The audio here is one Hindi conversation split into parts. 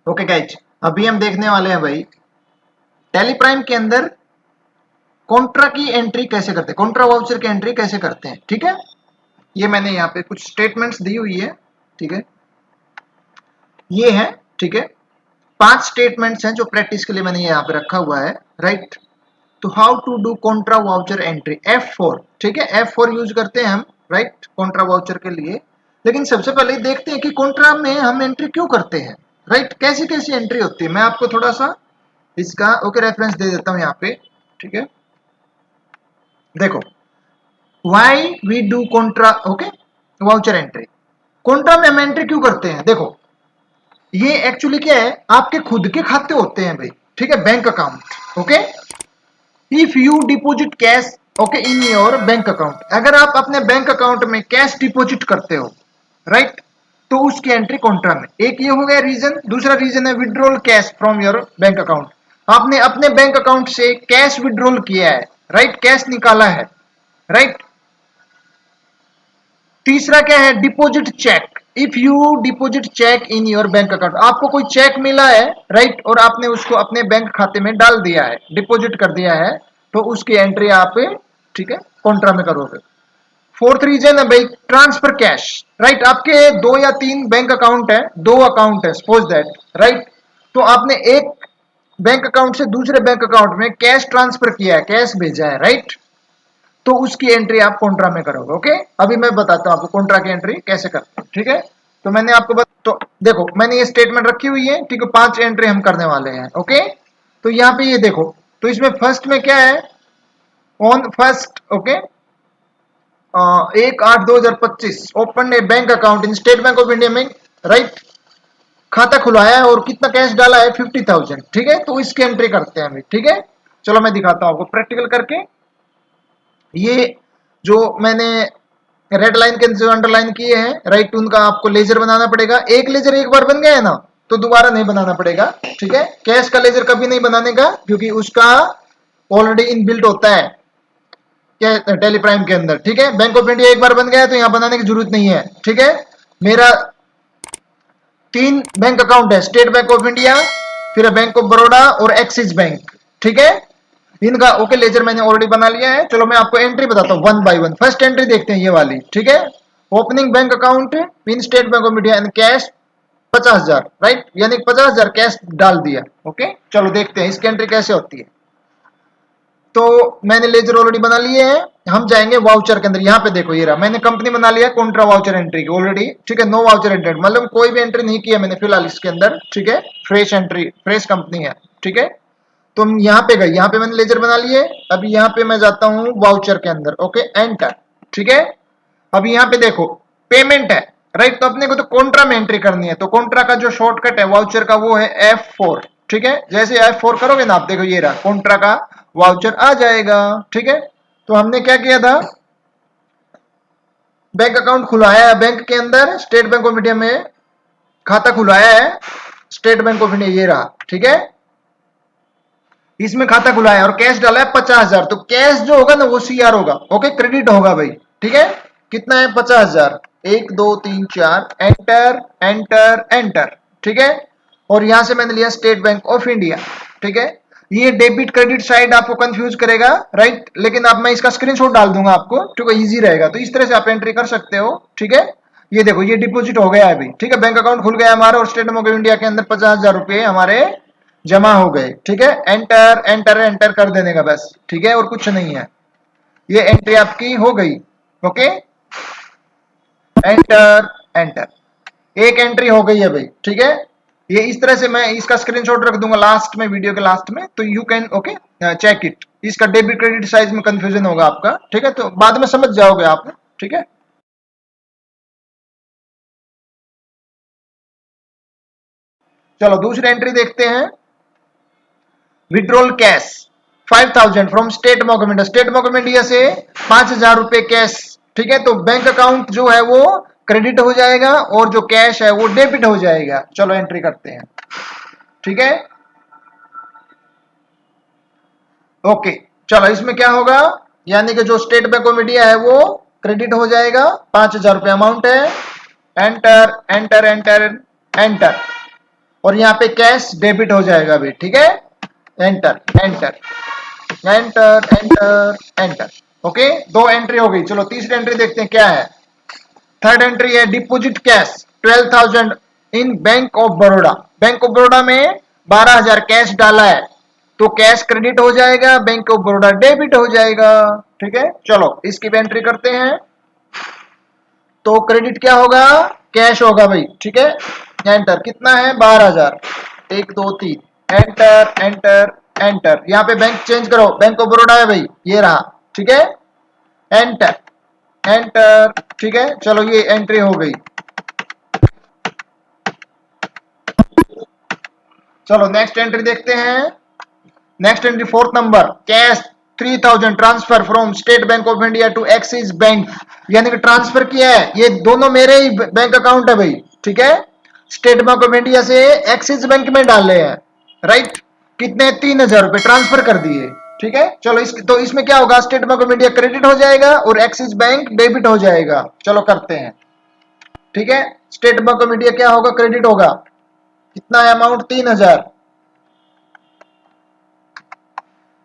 ओके गाइज, अभी हम देखने वाले हैं भाई टैली प्राइम के अंदर कॉन्ट्रा की एंट्री कैसे करते हैं, कॉन्ट्रा वाउचर की एंट्री कैसे करते हैं। ठीक है, ये मैंने यहाँ पे कुछ स्टेटमेंट्स दी हुई है। ठीक है, ये है। ठीक है, 5 स्टेटमेंट्स हैं जो प्रैक्टिस के लिए मैंने यहाँ पे रखा हुआ है। राइट, तो how to do contra voucher entry F4। ठीक है, F4 यूज करते हैं हम राइट कॉन्ट्रा वाउचर के लिए। लेकिन सबसे पहले देखते हैं कि कॉन्ट्रा में हम एंट्री क्यों करते हैं। राइट, कैसी कैसी एंट्री होती है, मैं आपको थोड़ा सा इसका ओके रेफरेंस दे देता हूं यहाँ पे। ठीक है, देखो why we do contra okay voucher entry. Contra में हम एंट्री क्यों करते हैं, देखो ये एक्चुअली क्या है, आपके खुद के खाते होते हैं भाई। ठीक है, bank account. Okay, if you deposit cash okay in your bank account, अगर आप अपने बैंक अकाउंट में कैश डिपोजिट करते हो राइट, तो उसकी एंट्री कॉन्ट्रा में। एक ये हो गया रीजन। दूसरा रीजन है withdrawal cash from your bank account, आपने अपने बैंक अकाउंट से कैश विड्रॉल किया है राइट, कैश निकाला है राइट। तीसरा क्या है, deposit cheque, if you deposit cheque in your bank account, आपको कोई चेक मिला है राइट और आपने उसको अपने बैंक खाते में डाल दिया है, डिपॉजिट कर दिया है, तो उसकी एंट्री आप ठीक है कॉन्ट्रा में करोगे। फोर्थ रीजन है भाई ट्रांसफर कैश राइट, आपके 2 या 3 बैंक अकाउंट है, 2 अकाउंट है सपोज दैट राइट, तो आपने एक बैंक अकाउंट से दूसरे बैंक अकाउंट में कैश ट्रांसफर किया है, कैश भेजा है राइट, तो उसकी एंट्री आप कॉन्ट्रा में करोगे। ओके, अभी मैं बताता हूं आपको कॉन्ट्रा की एंट्री कैसे करते हैं। ठीक है, तो मैंने आपको तो देखो मैंने ये स्टेटमेंट रखी हुई है। ठीक है, 5 एंट्री हम करने वाले हैं। ओके, तो यहाँ पे ये देखो, तो इसमें फर्स्ट में क्या है, on first okay 1/8/2025 open A bank account in state Bank of India में राइट, खाता खुलवाया है और कितना कैश डाला है 50,000। ठीक है, तो इसकी एंट्री करते हैं अभी। ठीक है, चलो मैं दिखाता हूं आपको प्रैक्टिकल करके। ये जो मैंने रेड लाइन के जो अंडरलाइन किए हैं राइट, उनका आपको लेजर बनाना पड़ेगा। एक लेजर एक बार बन गया है ना, तो दोबारा नहीं बनाना पड़ेगा। ठीक है, कैश का लेजर कभी नहीं बनाने का, क्योंकि उसका ऑलरेडी इनबिल्ट होता है क्या टेली प्राइम के अंदर। ठीक है, बैंक ऑफ इंडिया एक बार बन गया है तो यहां बनाने की जरूरत नहीं है। ठीक है, मेरा 3 बैंक अकाउंट है, स्टेट बैंक ऑफ इंडिया, फिर बैंक ऑफ बड़ौदा और एक्सिस बैंक। ठीक है, इनका ओके लेजर मैंने ऑलरेडी बना लिया है। चलो मैं आपको एंट्री बताता हूँ one by one. First entry देखते हैं ये वाली। ठीक है, opening bank account in state Bank of India and cash 50,000 right, यानी 50,000 कैश डाल दिया। ओके, चलो देखते हैं इसकी एंट्री कैसे होती है। तो मैंने लेजर ऑलरेडी बना लिए हैं, हम जाएंगे वाउचर के अंदर। यहाँ पे देखो ये रहा, मैंने कंपनी बना लिया कॉन्ट्रा वाउचर एंट्री की ऑलरेडी। ठीक है, नो वाउचर एंट्री, मतलब कोई भी एंट्री नहीं किया मैंने फिलहाल इसके अंदर। ठीक है, फ्रेश एंट्री, फ्रेश कंपनी है। ठीक है, तो हम यहाँ पे गए, यहाँ पे मैंने लेजर बना लिए। अभी यहाँ पे मैं जाता हूँ वाउचर के अंदर। Okay, enter. ठीक है, अभी यहाँ पे देखो पेमेंट है राइट, तो अपने को तो कॉन्ट्रा में एंट्री करनी है, तो कॉन्ट्रा का जो शॉर्टकट है वाउचर का वो है F4। ठीक है, जैसे F4 करोगे ना आप, देखो ये रहा कॉन्ट्रा का वाउचर आ जाएगा। ठीक है, तो हमने क्या किया था, बैंक अकाउंट खुलवाया है बैंक के अंदर, स्टेट बैंक ऑफ इंडिया में खाता खुलवाया है, स्टेट बैंक ऑफ इंडिया ये रहा। ठीक है, इसमें खाता खुलाया और कैश डाला है 50,000, तो कैश जो होगा ना वो CR होगा। ओके, क्रेडिट होगा भाई। ठीक है, कितना है 50,000, 1 2 3 4, एंटर एंटर एंटर। ठीक है, और यहां से मैंने लिया स्टेट बैंक ऑफ इंडिया। ठीक है, ये डेबिट क्रेडिट साइड आपको कंफ्यूज करेगा राइट, लेकिन अब मैं इसका स्क्रीनशॉट डाल दूंगा आपको, ठीक है, इजी रहेगा। तो इस तरह से आप एंट्री कर सकते हो। ठीक है, ये देखो ये डिपॉजिट हो गया है अभी। ठीक है, बैंक अकाउंट खुल गया हमारा और स्टेट बैंक ऑफ इंडिया के अंदर 50,000 रुपए हमारे जमा हो गए। ठीक है, एंटर एंटर एंटर कर देने का बस। ठीक है, और कुछ नहीं है, ये एंट्री आपकी हो गई। ओके, एंटर एंटर, एक एंट्री हो गई है भाई। ठीक है, ये इस तरह से मैं इसका स्क्रीनशॉट रख दूंगा लास्ट में, वीडियो के लास्ट में, तो you can okay check it. इसका डेबिट क्रेडिट साइज में कंफ्यूजन होगा आपका। ठीक है, तो बाद में समझ जाओगे आप। ठीक है, चलो दूसरी एंट्री देखते हैं। Withdrawal cash 5,000 from State Bank of India, state Bank of India से 5,000 रुपए कैश। ठीक है, तो बैंक अकाउंट जो है वो क्रेडिट हो जाएगा और जो कैश है वो डेबिट हो जाएगा। चलो एंट्री करते हैं। ठीक है, ओके, चलो इसमें क्या होगा, यानी कि जो स्टेट बैंक ऑफ इंडिया है वो क्रेडिट हो जाएगा, 5,000 रुपए अमाउंट है। एंटर एंटर एंटर एंटर, और यहाँ पे कैश डेबिट हो जाएगा भी, ठीक है। Enter enter enter enter enter. Okay, 2 entry हो गई। चलो तीसरी एंट्री देखते हैं क्या है। थर्ड एंट्री है deposit cash 12,000 in bank of Baroda. Bank of Baroda में 12,000 कैश डाला है, तो कैश क्रेडिट हो जाएगा, बैंक ऑफ बड़ौदा डेबिट हो जाएगा, ठीक है। चलो इसकी भी एंट्री करते हैं। तो क्रेडिट क्या होगा, कैश होगा भाई, ठीक है। एंटर, कितना है 12,000, 1 2 3, एंटर एंटर एंटर। यहाँ पे बैंक चेंज करो, बैंक ऑफ बड़ौदा है भाई, ये रहा, ठीक है। एंटर एंटर, ठीक है। चलो ये एंट्री हो गई। चलो नेक्स्ट एंट्री देखते हैं। Next entry fourth number, cash 3,000 transfer from State Bank of India to Axis Bank. यानी कि ट्रांसफर किया है, ये दोनों मेरे ही बैंक अकाउंट है भाई, ठीक है। स्टेट बैंक ऑफ इंडिया से एक्सिस बैंक में डाले हैं, राइट। कितने, 3,000 रुपए ट्रांसफर कर दिए, ठीक है। चलो तो इसमें क्या होगा, state Bank of India credit हो जाएगा और एक्सिस बैंक डेबिट हो जाएगा। चलो करते हैं, ठीक है। स्टेट बैंक ऑफ इंडिया क्या होगा, क्रेडिट होगा। कितना है amount, 3,000।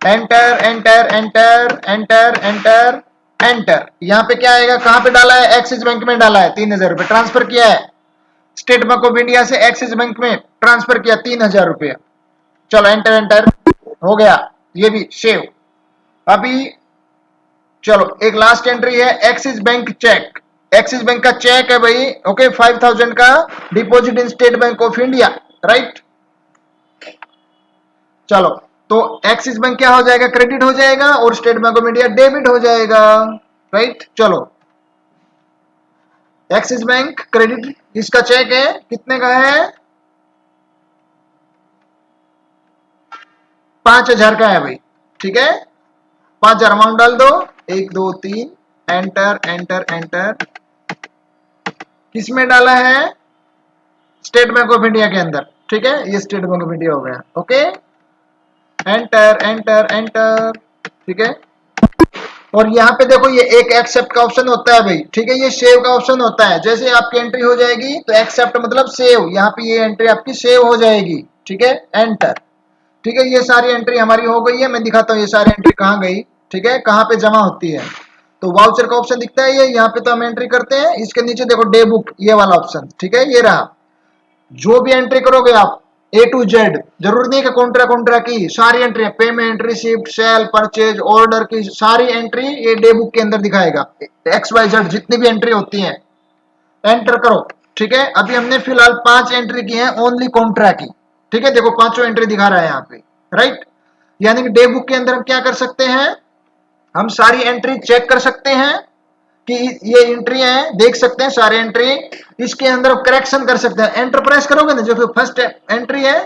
Enter enter enter enter enter enter. यहां पे क्या आएगा, कहां पे डाला है, एक्सिस बैंक में डाला है, 3,000 रुपए ट्रांसफर किया है। स्टेट बैंक ऑफ इंडिया से एक्सिस बैंक में ट्रांसफर किया 3,000 रुपया। चलो एंटर एंटर हो गया, ये भी सेव। अभी चलो एक लास्ट एंट्री है, axis bank cheque. Axis bank का चेक है भाई, ओके, 5,000 का deposit in state Bank of India, right. चलो तो एक्सिस बैंक क्या हो जाएगा, क्रेडिट हो जाएगा और state Bank of India debit हो जाएगा, राइट। चलो एक्सिस बैंक क्रेडिट, इसका चेक है, कितने का है, 5,000 का है भाई, ठीक है। 5,000 अमाउंट डाल दो, 1 2 3, एंटर एंटर एंटर। किसमें डाला है, स्टेट बैंक ऑफ इंडिया के अंदर, ठीक है। ये स्टेट बैंक ऑफ इंडिया हो गया, ओके। एंटर एंटर एंटर, ठीक है। और यहाँ पे देखो ये एक एक्सेप्ट का ऑप्शन होता है भाई, ठीक है। ये सेव का ऑप्शन होता है, जैसे आपकी एंट्री हो जाएगी तो एक्सेप्ट मतलब सेव, यहाँ पे ये एंट्री आपकी सेव हो जाएगी, ठीक है। एंटर, ठीक है। ये सारी एंट्री हमारी हो गई है, मैं दिखाता हूँ ये सारी एंट्री कहाँ गई, ठीक है, कहाँ पे जमा होती है। तो वाउचर का ऑप्शन दिखता है, ये यहाँ पे तो हम एंट्री करते हैं। इसके नीचे देखो डे बुक, ये वाला ऑप्शन, ठीक है, ये रहा। जो भी एंट्री करोगे आप A to Z, जरूर नहीं कि कॉन्ट्रा कॉन्ट्रा की सारी entry, payment, receipt, sale, purchase, order की सारी एंट्री ये डे बुक के अंदर दिखाएगा। XYZ जितनी भी एंट्री होती है, एंटर करो, ठीक है। अभी हमने फिलहाल 5 एंट्री की है ओनली कॉन्ट्रा की, ठीक है। देखो 5 एंट्री दिखा रहा है यहाँ पे, राइट। यानी कि डे बुक के अंदर हम क्या कर सकते हैं, हम सारी एंट्री चेक कर सकते हैं कि ये एंट्री है, देख सकते हैं सारे एंट्री। इसके अंदर करेक्शन कर सकते हैं, एंटर प्रेस करोगे ना, जो फर्स्ट एंट्री है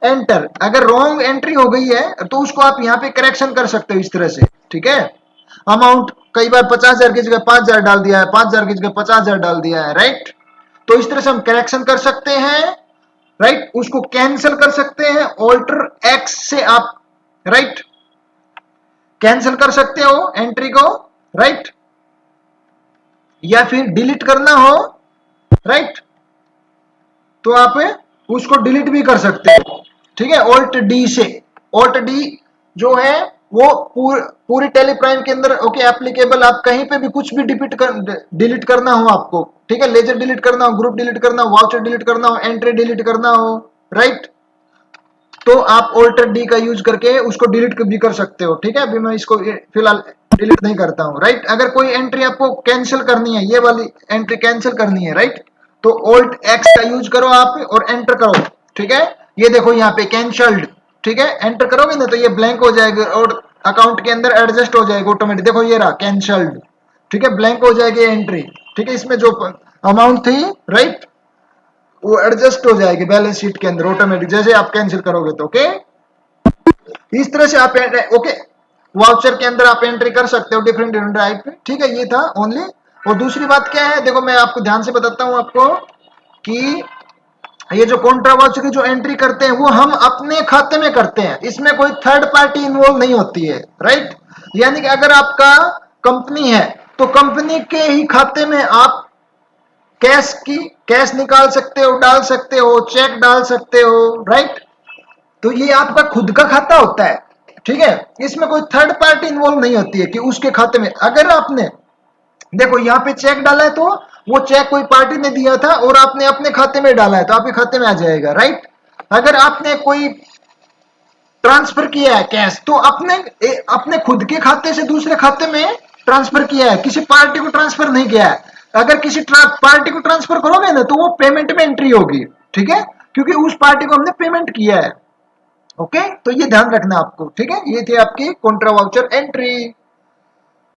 एंटर, अगर रॉन्ग एंट्री हो गई है तो उसको आप यहाँ पे करेक्शन कर सकते हो इस तरह से, ठीक है। अमाउंट कई बार 50,000 की जगह 5,000 डाल दिया है, 5,000 की जगह 50,000 डाल दिया है, राइट। तो इस तरह से हम करेक्शन कर सकते हैं, राइट। उसको कैंसिल कर सकते हैं, ऑल्टर एक्स से आप, राइट, कैंसिल कर सकते हो एंट्री को, राइट। या फिर डिलीट करना हो, राइट, तो आप उसको डिलीट भी कर सकते हो, ठीक है। ऑल्ट डी से, ऑल्ट डी जो है वो पूरी टेलीप्राइम के अंदर ओके एप्लीकेबल। आप कहीं पे भी कुछ भी डिलीट करना हो आपको, ठीक है, लेजर डिलीट करना हो, ग्रुप डिलीट करना हो, वाउचर डिलीट करना हो, एंट्री डिलीट करना हो, राइट, तो आप ऑल्टर डी का यूज करके उसको डिलीट भी कर सकते हो, ठीक है। अभी मैं इसको फिलहाल डिलीट नहीं करता हूं, राइट। अगर कोई एंट्री आपको कैंसिल करनी है, ये वाली एंट्री कैंसिल करनी है, राइट, तो ऑल्ट एक्स का यूज करो आप और एंटर करो, ठीक है। ये देखो यहाँ पे कैंसल्ड, ठीक है, एंटर करोगे ना तो ये ब्लैंक हो जाएगा और अकाउंट के अंदर एडजस्ट हो जाएगा ऑटोमेटिक। देखो ये रहा कैंसल्ड, ठीक है, ब्लैंक हो जाएगी एंट्री, ठीक है। इसमें जो अमाउंट थी, राइट, वो एडजस्ट हो जाएगी बैलेंस शीट के अंदर ऑटोमेटिक, जैसे आप कैंसिल करोगे तो, ओके। इस तरह से आप ओके वाउचर के अंदर आप एंट्री कर सकते हो डिफरेंट डिफरेंट टाइप, ठीक है। ये था ओनली। और दूसरी बात क्या है, देखो मैं आपको ध्यान से बताता हूं आपको कि ये जो कॉन्ट्रा वाउचर की जो एंट्री करते हैं वो हम अपने खाते में करते हैं, इसमें कोई थर्ड पार्टी इन्वॉल्व नहीं होती है, राइट। यानी कि अगर आपका कंपनी है तो कंपनी के ही खाते में आप कैश निकाल सकते हो, डाल सकते हो, चेक डाल सकते हो, राइट। तो ये आपका खुद का खाता होता है, ठीक है। इसमें कोई थर्ड पार्टी इन्वॉल्व नहीं होती है कि उसके खाते में, अगर आपने देखो यहाँ पे चेक डाला है तो वो चेक कोई पार्टी ने दिया था और आपने अपने खाते में डाला है तो आपके खाते में आ जाएगा, राइट। अगर आपने कोई ट्रांसफर किया है कैश तो अपने खुद के खाते से दूसरे खाते में ट्रांसफर किया है, किसी पार्टी को ट्रांसफर नहीं किया है। अगर किसी पार्टी को ट्रांसफर करोगे ना तो वो पेमेंट में एंट्री होगी, ठीक है, क्योंकि उस पार्टी को हमने पेमेंट किया है। ओके, तो ये ध्यान रखना आपको, ठीक है। ये थी आपकी कॉन्ट्रा वाउचर एंट्री।